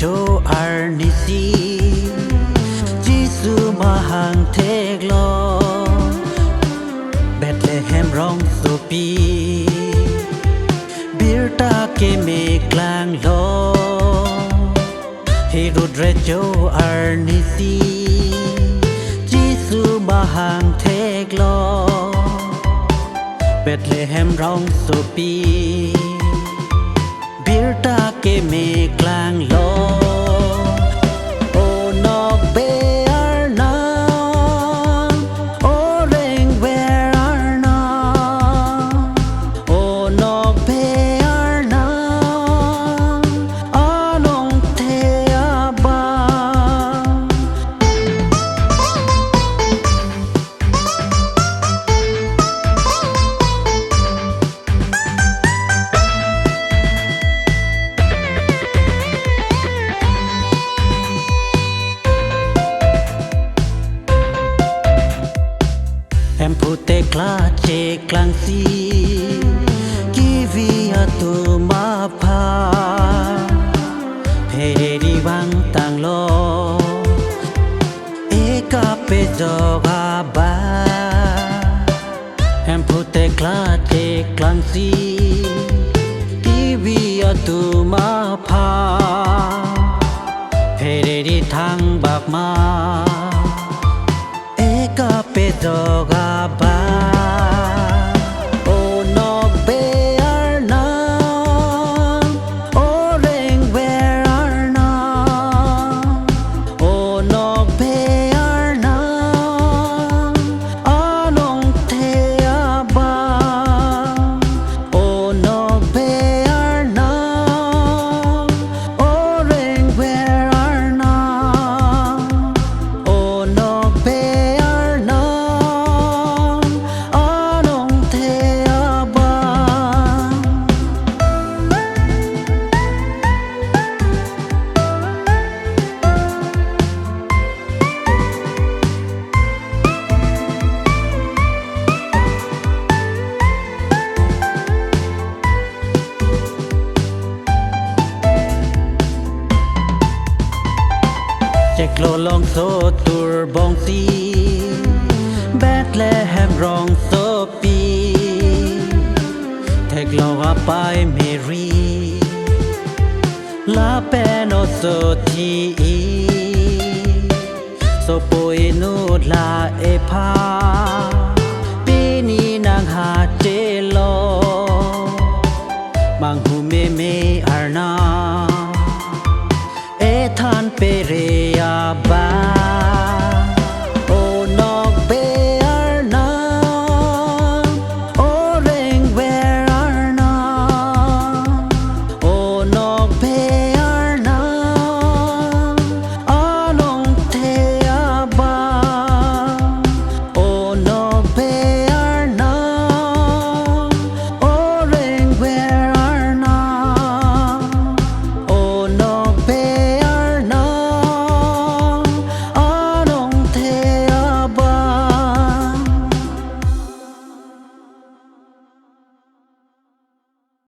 cho arnisi Giêsu mà hàng thế lo Bethlehem rong sopi Birta ke me klang lo Herod cho arnisi Giêsu mà hàng thế lo Bethlehem rong sopi Birta ke me klang lo O NOKBE ARNAM O rengwe ARNAM O NOKBE ARNAM Anong te abang Em pute kla che klang si Kivi atu ma pa Pere di bang tang lo Eka pe joga ba Em pute kla che klang si Kivi atu ma pa Pere di thang bak ma Eka pe joga ba O NOKBE ARNAM O rengwe ARNAM O NOKBE ARNAM Anong te abang O NOKBE ARNAM O rengwe ARNAM O NOKBE Check lo long so tour bong si Bethlehem rong so pi Take lo apai Mary La peno so ti So poi nu la e pa Pini nang ha che